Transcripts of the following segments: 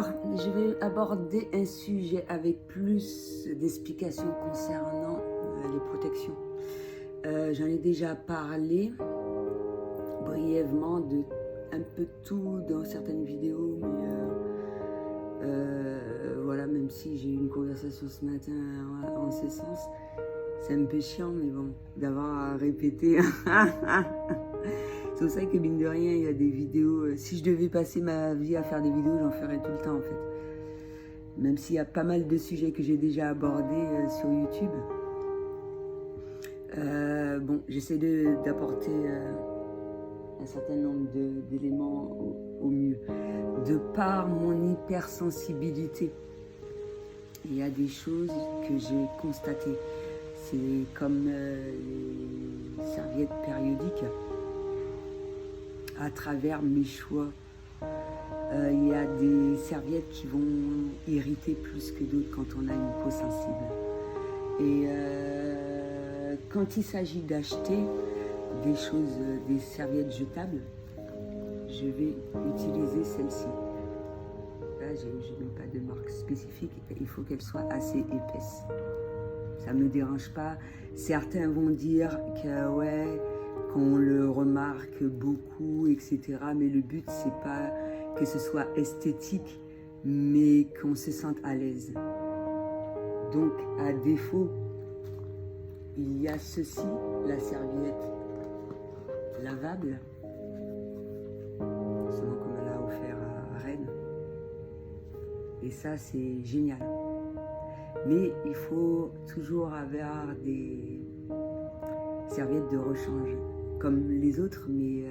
Alors, je vais aborder un sujet avec plus d'explications concernant les protections. J'en ai déjà parlé brièvement de un peu tout dans certaines vidéos, mais voilà, même si j'ai eu une conversation ce matin en ce sens, c'est un peu chiant, mais bon, d'avoir à répéter. C'est pour ça que mine de rien, il y a des vidéos. Si je devais passer ma vie à faire des vidéos, j'en ferais tout le temps en fait. Même s'il y a pas mal de sujets que j'ai déjà abordés sur YouTube. Bon, j'essaie d'apporter un certain nombre d'éléments au mieux. De par mon hypersensibilité, il y a des choses que j'ai constatées. C'est comme les serviettes périodiques. À travers mes choix, il y a des serviettes qui vont irriter plus que d'autres quand on a une peau sensible. Et quand il s'agit d'acheter des choses, des serviettes jetables, je vais utiliser celle-ci. Là, je n'ai même pas de marque spécifique, il faut qu'elle soit assez épaisse. Ça ne me dérange pas. Certains vont dire que ouais, qu'on le remarque beaucoup, etc. Mais le but, c'est pas que ce soit esthétique, mais qu'on se sente à l'aise. Donc, à défaut, il y a ceci, la serviette lavable. C'est moi qu'on me l'a offert à Rennes. Et ça, c'est génial. Mais il faut toujours avoir des serviettes de rechange, comme les autres, mais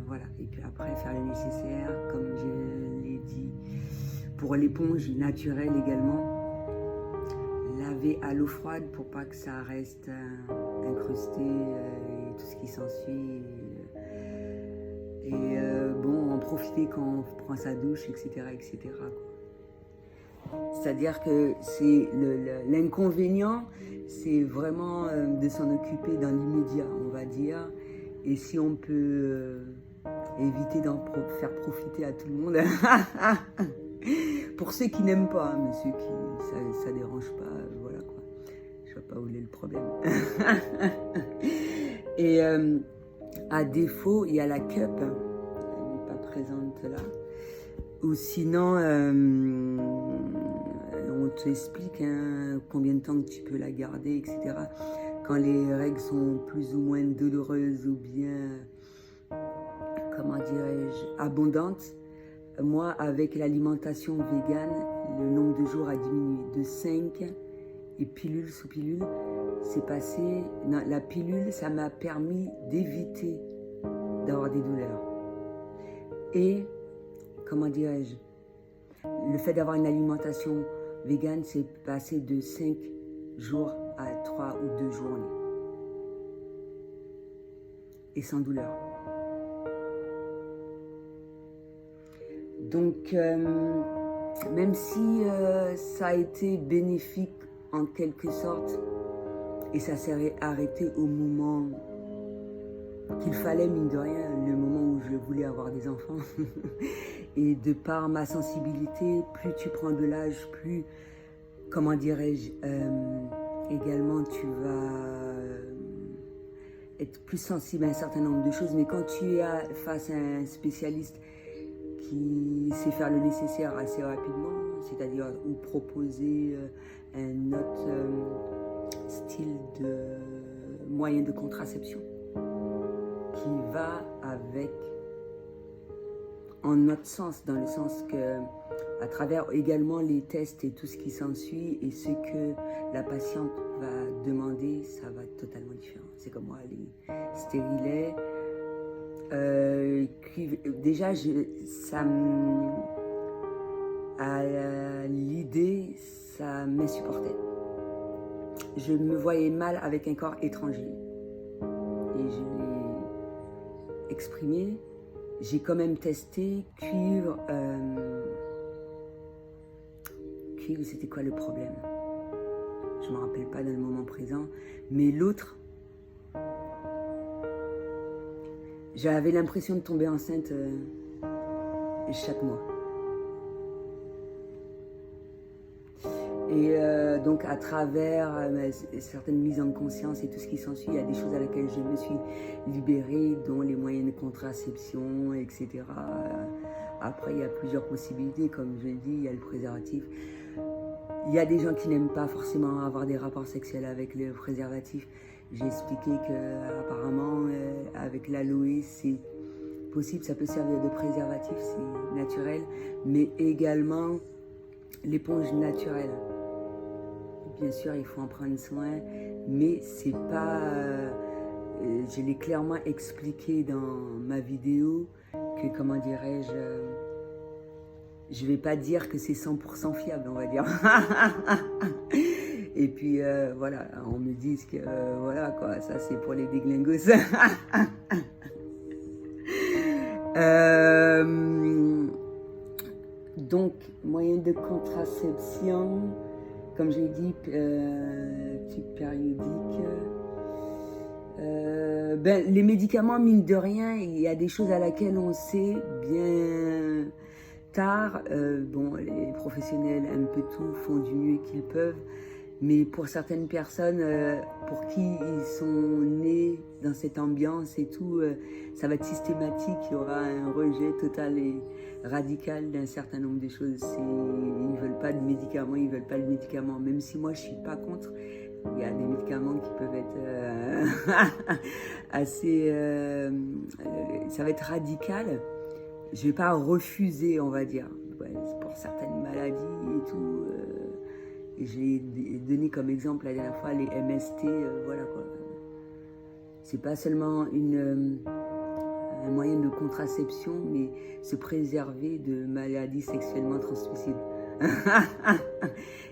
voilà. Et puis après, faire le nécessaire, comme je l'ai dit, pour l'éponge naturelle également. Laver à l'eau froide pour pas que ça reste incrusté et tout ce qui s'ensuit. Et bon, en profiter quand on prend sa douche, etc. etc. C'est-à-dire que c'est l'inconvénient, c'est vraiment de s'en occuper dans l'immédiat, on va dire. Et si on peut éviter d'en faire profiter à tout le monde, pour ceux qui n'aiment pas, mais ceux qui ça dérange pas, voilà quoi. Je vois pas où est le problème. Et à défaut, il y a la cup, elle n'est pas présente là. Ou sinon, on t'explique combien de temps que tu peux la garder, etc. Quand les règles sont plus ou moins douloureuses ou bien, comment dirais-je, abondantes. Moi, avec l'alimentation végane, le nombre de jours a diminué de 5 et pilule sous pilule. C'est passé, non, la pilule, ça m'a permis d'éviter d'avoir des douleurs. Et, comment dirais-je, le fait d'avoir une alimentation végane, c'est passé de 5 jours à 3 ou 2 journées. Et sans douleur. Donc, même si ça a été bénéfique en quelque sorte, et ça s'est arrêté au moment qu'il fallait, mine de rien, le moment où je voulais avoir des enfants. Et de par ma sensibilité, plus tu prends de l'âge, plus, comment dirais-je, également tu vas être plus sensible à un certain nombre de choses. Mais quand tu es face à un spécialiste qui sait faire le nécessaire assez rapidement, c'est-à-dire ou proposer un autre style de moyen de contraception qui va avec en notre sens, dans le sens que à travers également les tests et tout ce qui s'ensuit et ce que la patiente va demander, ça va être totalement différent. C'est comme moi, les stérilets. Déjà, à l'idée, ça m'insupportait. Je me voyais mal avec un corps étranger. Et je l'ai exprimé. J'ai quand même testé cuivre. Cuivre, c'était quoi le problème? Je ne me rappelle pas dans le moment présent. Mais l'autre, j'avais l'impression de tomber enceinte chaque mois. Et donc à travers certaines mises en conscience et tout ce qui s'ensuit, il y a des choses à laquelle je me suis libérée, dont les moyens de contraception, etc. Après, il y a plusieurs possibilités, comme je l'ai dit, il y a le préservatif. Il y a des gens qui n'aiment pas forcément avoir des rapports sexuels avec le préservatif. J'ai expliqué que apparemment avec l'aloe, c'est possible, ça peut servir de préservatif, c'est naturel, mais également l'éponge naturelle. Bien sûr, il faut en prendre soin, mais c'est pas... je l'ai clairement expliqué dans ma vidéo que, comment dirais-je, je vais pas dire que c'est 100% fiable, on va dire. Et puis, voilà, on me dit que, voilà, quoi, ça c'est pour les déglingos. Donc, moyen de contraception, comme j'ai dit, type périodique. Les médicaments, mine de rien, il y a des choses à laquelle on sait bien tard. Bon, les professionnels un peu tout font du mieux qu'ils peuvent. Mais pour certaines personnes, pour qui ils sont nés dans cette ambiance et tout, ça va être systématique. Il y aura un rejet total et radical d'un certain nombre de choses. Ils ne veulent pas de médicaments, ils ne veulent pas de médicaments. Même si moi, je ne suis pas contre. Il y a des médicaments qui peuvent être assez... ça va être radical. Je ne vais pas refuser, on va dire. Ouais, pour certaines maladies et tout... J'ai donné comme exemple la dernière fois les MST, voilà quoi. C'est pas seulement un moyen de contraception, mais se préserver de maladies sexuellement transmissibles.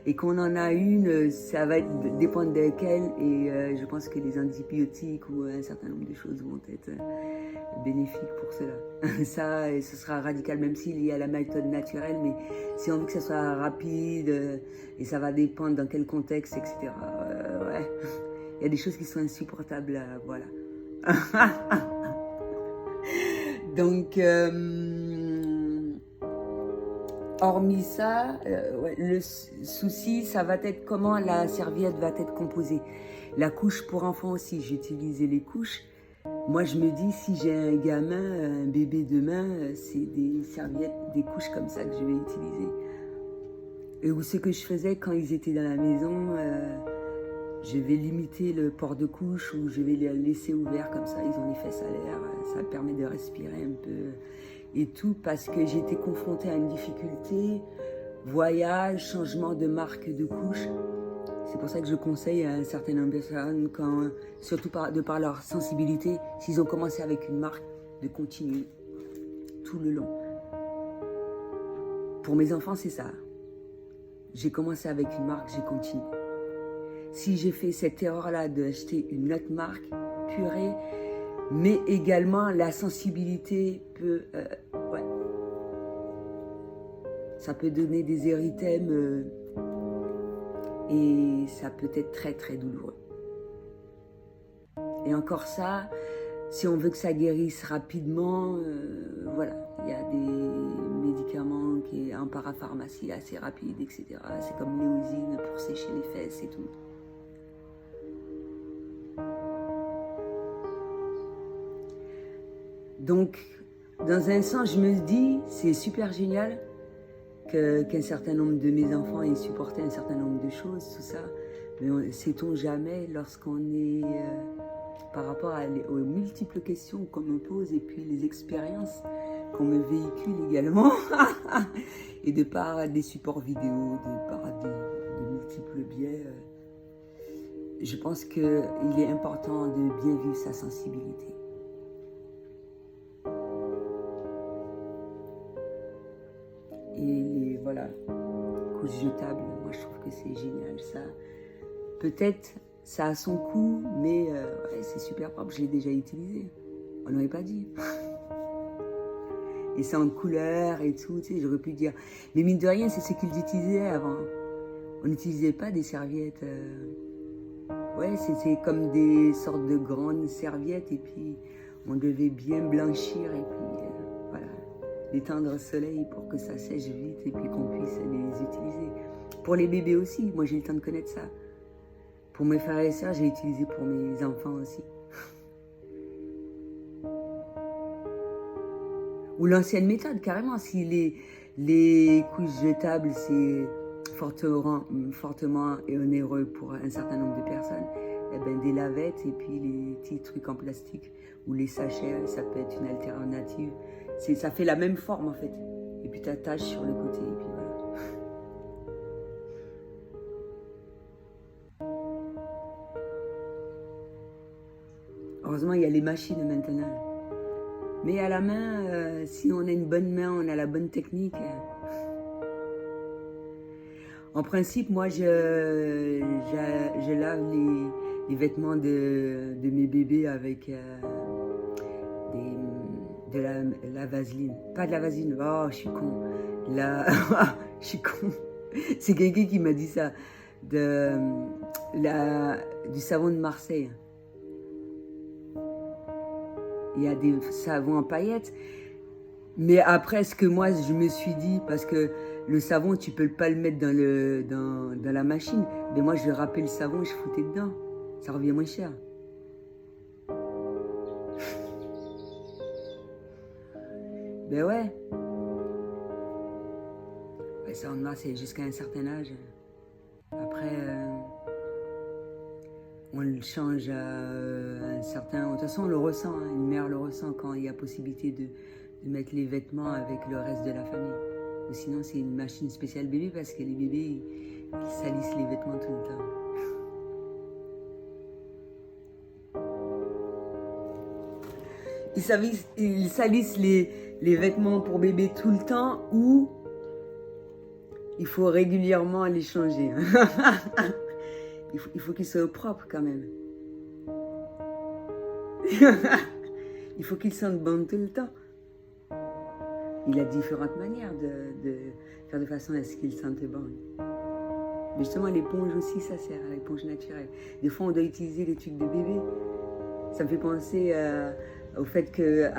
Et qu'on en a une, ça va dépendre desquelles, et je pense que les antibiotiques ou un certain nombre de choses vont être bénéfiques pour cela. Ça, ce sera radical, même s'il y a la méthode naturelle, mais si on veut que ça soit rapide, et ça va dépendre dans quel contexte, etc. Ouais, il y a des choses qui sont insupportables, voilà. Donc, hormis ça, ouais, le souci, ça va être comment la serviette va être composée. La couche pour enfants aussi, j'ai utilisé les couches. Moi, je me dis, si j'ai un gamin, un bébé demain, c'est des serviettes, des couches comme ça que je vais utiliser. Et ce que je faisais quand ils étaient dans la maison, je vais limiter le port de couche ou je vais les laisser ouverts comme ça, ils ont les fesses à l'air, ça permet de respirer un peu et tout, parce que j'ai été confrontée à une difficulté, voyage, changement de marque de couche. C'est pour ça que je conseille à un certain nombre de personnes, surtout de par leur sensibilité, s'ils ont commencé avec une marque, de continuer tout le long. Pour mes enfants, c'est ça. J'ai commencé avec une marque, j'ai continué. Si j'ai fait cette erreur-là d'acheter une autre marque, purée, mais également la sensibilité peut... ouais. Ça peut donner des érythèmes et ça peut être très très douloureux. Et encore ça, si on veut que ça guérisse rapidement, voilà, il y a des médicaments qui sont en parapharmacie assez rapides, etc. C'est comme l'éosine pour sécher les fesses et tout. Donc, dans un sens, je me dis, c'est super génial qu'un certain nombre de mes enfants aient supporté un certain nombre de choses, tout ça. Mais sait-on jamais lorsqu'on est par rapport aux multiples questions qu'on me pose et puis les expériences qu'on me véhicule également et de par des supports vidéo, de par de multiples biais, je pense qu'il est important de bien vivre sa sensibilité. Et voilà, couche jetable, moi je trouve que c'est génial ça. Peut-être ça a son coût, mais ouais, c'est super propre, je l'ai déjà utilisé. On n'aurait pas dit. Et c'est en couleur et tout, tu sais, j'aurais pu dire. Mais mine de rien, c'est ce qu'ils utilisaient avant. On n'utilisait pas des serviettes. Ouais, c'était comme des sortes de grandes serviettes et puis on devait bien blanchir et puis voilà, les tendre au soleil pour que ça sèche vite et puis qu'on puisse les utiliser. pour les bébés aussi. Moi, j'ai eu le temps de connaître ça. Pour mes frères et sœurs, j'ai utilisé pour mes enfants aussi. Ou l'ancienne méthode, carrément. Si les couches jetables, c'est fortement onéreux pour un certain nombre de personnes, eh ben, des lavettes et puis les petits trucs en plastique ou les sachets, ça peut être une alternative. Ça fait la même forme en fait. Et puis tu attaches sur le côté et puis voilà. Heureusement, il y a les machines maintenant. Mais à la main, si on a une bonne main, on a la bonne technique. En principe, moi, je lave les vêtements de mes bébés avec de la vaseline. Pas de la vaseline, oh, je suis con. Je suis con. C'est quelqu'un qui m'a dit ça. Du savon de Marseille. Il y a des savons en paillettes. Mais après, ce que moi, je me suis dit, parce que le savon, tu peux pas le mettre dans la machine. Mais moi, je râpais le savon et je foutais dedans. Ça revient moins cher. Ben ouais. Ouais, ça, c'est jusqu'à un certain âge. Après, on le change à un certain... De toute façon, on le ressent. Hein. Une mère le ressent quand il y a possibilité de mettre les vêtements avec le reste de la famille. Ou sinon, c'est une machine spéciale bébé parce que les bébés, ils salissent les vêtements tout le temps. Ils salissent les vêtements pour bébé tout le temps ou il faut régulièrement les changer. Il faut qu'ils soient propres quand même. Il faut qu'ils sentent bon tout le temps. Il a différentes manières de faire de façon à ce qu'ils sentent bon. Mais justement, l'éponge aussi, ça sert à l'éponge naturelle. Des fois, on doit utiliser les trucs de bébé. Ça me fait penser au fait qu'à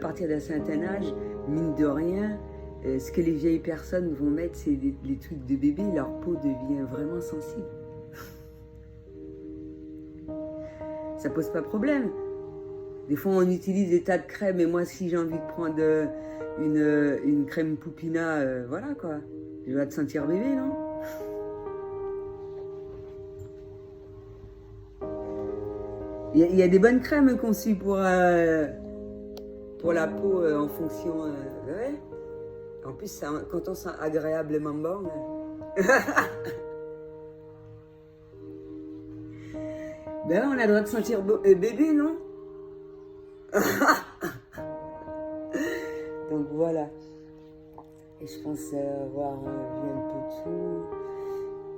partir d'un certain âge, mine de rien, ce que les vieilles personnes vont mettre, c'est les trucs de bébé. Leur peau devient vraiment sensible. Ça pose pas de problème. Des fois, on utilise des tas de crèmes. Et moi, si j'ai envie de prendre une crème Poupina, voilà quoi. Je vais te sentir bébé, non? Il y a des bonnes crèmes conçues pour la peau en fonction. Ouais. En plus, quand on sent agréablement bon. Ben on a le droit de sentir bébé, non? Donc voilà. Et je pense avoir vu un peu tout.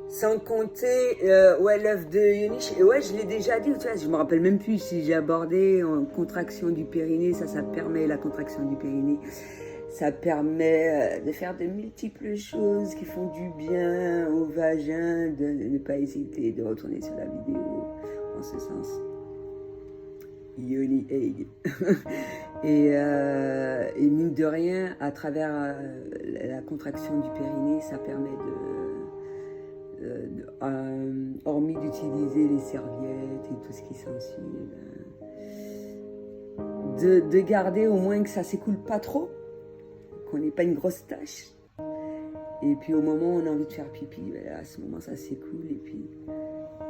Sans compter, ouais, l'œuf de Yoniche. Et ouais, je l'ai déjà dit, tu vois, je me rappelle même plus si j'ai abordé en contraction du périnée. Ça permet la contraction du périnée. Ça permet de faire de multiples choses qui font du bien au vagin, de ne pas hésiter de retourner sur la vidéo en ce sens. Yoni Egg. Et mine de rien, à travers la contraction du périnée, ça permet hormis d'utiliser les serviettes et tout ce qui s'ensuit, de garder au moins que ça s'écoule pas trop, qu'on n'ait pas une grosse tache. Et puis au moment où on a envie de faire pipi, ben à ce moment ça s'écoule et puis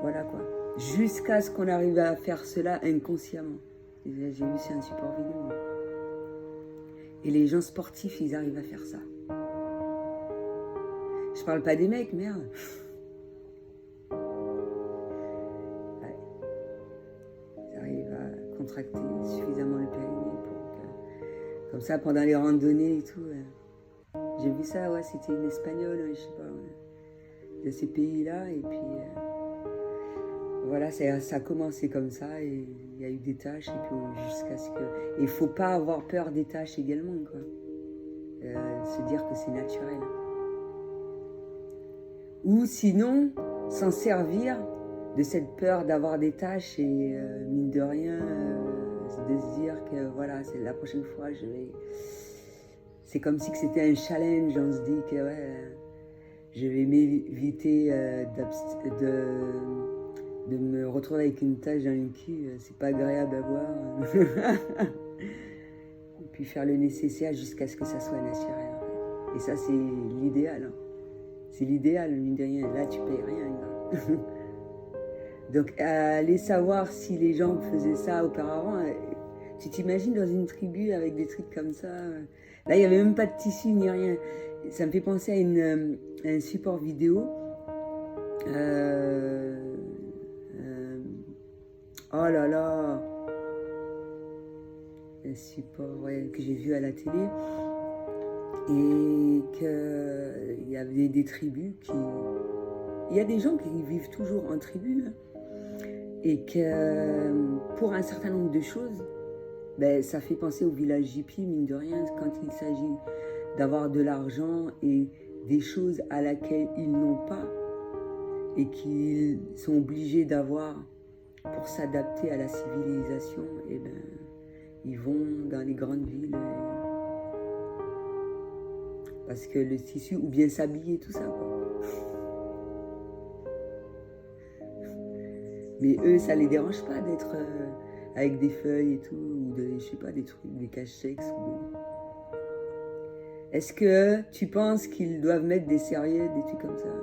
voilà quoi. Jusqu'à ce qu'on arrive à faire cela inconsciemment. J'ai vu c'est un support vidéo. Et les gens sportifs, ils arrivent à faire ça. Je parle pas des mecs, merde. Ouais. Ils arrivent à contracter suffisamment le périnée pour que... Comme ça, pendant les randonnées et tout. J'ai vu ça, ouais, c'était une Espagnole, je sais pas, de ces pays-là. Et puis, voilà, ça a commencé comme ça. Et il y a eu des tâches. Et puis, jusqu'à ce que... Et il faut pas avoir peur des tâches également, quoi. Se dire que c'est naturel. Ou sinon, s'en servir de cette peur d'avoir des tâches et mine de rien, de se dire que voilà, c'est la prochaine fois, je vais... C'est comme si c'était un challenge, on se dit que ouais, je vais m'éviter de me retrouver avec une tache dans le cul. C'est pas agréable à voir. Et puis faire le nécessaire jusqu'à ce que ça soit naturel. En fait. Et ça, c'est l'idéal. Hein. C'est l'idéal, mine de rien. Là, tu payes rien. Donc, aller savoir si les gens faisaient ça auparavant. Tu t'imagines dans une tribu avec des trucs comme ça. Là, il n'y avait même pas de tissu ni rien. Ça me fait penser à un support vidéo. Oh là là. Un support que j'ai vu à la télé. Et qu'il y avait des tribus qui... Il y a des gens qui vivent toujours en tribu. Hein, et que pour un certain nombre de choses, ben, ça fait penser au village hippie, mine de rien, quand il s'agit d'avoir de l'argent et des choses à laquelle ils n'ont pas et qu'ils sont obligés d'avoir pour s'adapter à la civilisation, et ben, ils vont dans les grandes villes parce que le tissu, ou bien s'habiller, tout ça, quoi. Mais eux, ça les dérange pas d'être avec des feuilles et tout, ou je sais pas, des trucs, des cache-sexes. Est-ce que tu penses qu'ils doivent mettre des serviettes, des trucs comme ça?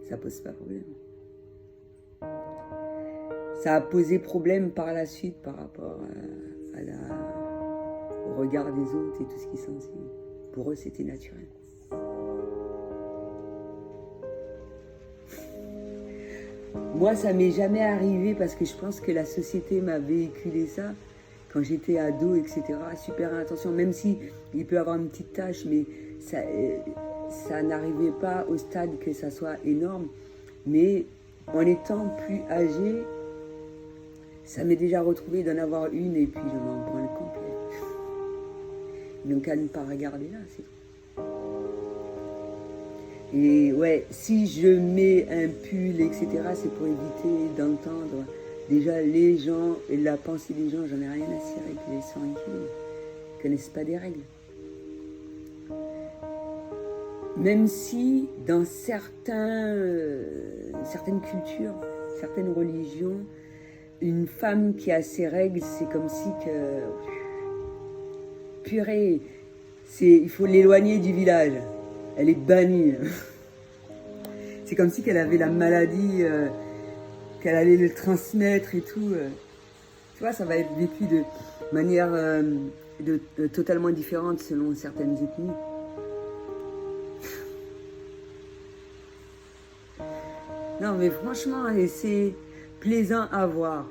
Ça pose pas problème. Ça a posé problème par la suite par rapport au regard des autres et tout ce qui s'ensuit. Pour eux, c'était naturel. Moi, ça m'est jamais arrivé parce que je pense que la société m'a véhiculé ça quand j'étais ado, etc. Super attention, même si il peut y avoir une petite tache, mais ça n'arrivait pas au stade que ça soit énorme. Mais en étant plus âgé, ça m'est déjà retrouvé d'en avoir une et puis je m'en branle complet. Donc à ne pas regarder là, c'est tout. Et ouais, si je mets un pull, etc., c'est pour éviter d'entendre déjà les gens et la pensée des gens. J'en ai rien à cirer qu'ils sont inquiets, ils ne connaissent pas des règles. Même si dans certaines cultures, certaines religions, une femme qui a ses règles, c'est comme si que... Purée, il faut l'éloigner du village. Elle est bannie. C'est comme si qu'elle avait la maladie, qu'elle allait le transmettre et tout. Tu vois, ça va être vécu de manière totalement différente selon certaines ethnies. Non, mais franchement, c'est plaisant à voir.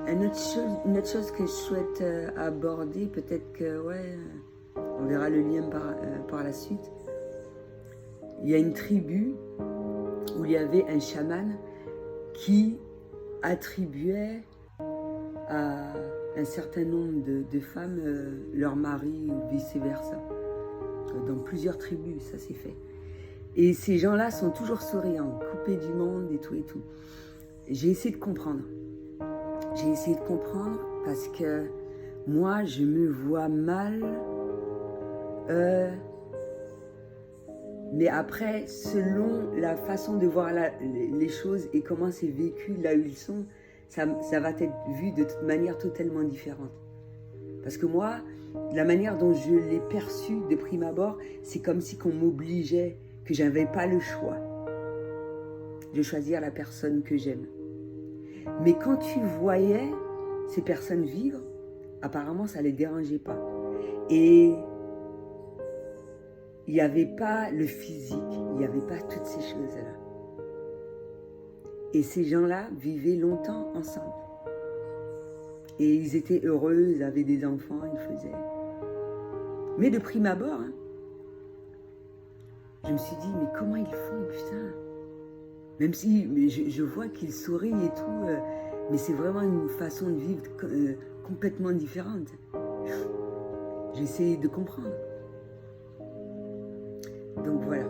Une autre chose que je souhaite aborder, peut-être que, ouais, on verra le lien par la suite. Il y a une tribu où il y avait un chaman qui attribuait à un certain nombre de femmes leur mari ou vice-versa. Dans plusieurs tribus, ça s'est fait. Et ces gens-là sont toujours souriants, coupés du monde et tout et tout. J'ai essayé de comprendre. J'ai essayé de comprendre parce que moi, je me vois mal. Mais après, selon la façon de voir les choses et comment c'est vécu là où ils sont, ça va être vu de toute manière totalement différente. Parce que moi, la manière dont je l'ai perçu de prime abord, c'est comme si qu'on m'obligeait, que je n'avais pas le choix de choisir la personne que j'aime. Mais quand tu voyais ces personnes vivre, apparemment ça ne les dérangeait pas. Et il n'y avait pas le physique, il n'y avait pas toutes ces choses-là. Et ces gens-là vivaient longtemps ensemble. Et ils étaient heureux, ils avaient des enfants, ils faisaient. Mais de prime abord, hein, je me suis dit, mais comment ils font, putain? Même si je vois qu'ils sourient et tout, mais c'est vraiment une façon de vivre complètement différente. J'ai essayé de comprendre. Donc voilà.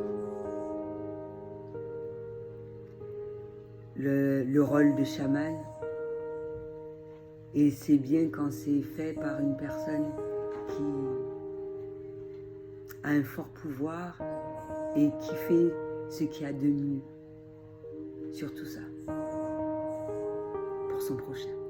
Le rôle de chaman. Et c'est bien quand c'est fait par une personne qui a un fort pouvoir et qui fait ce qu'il y a de mieux sur tout ça pour son prochain.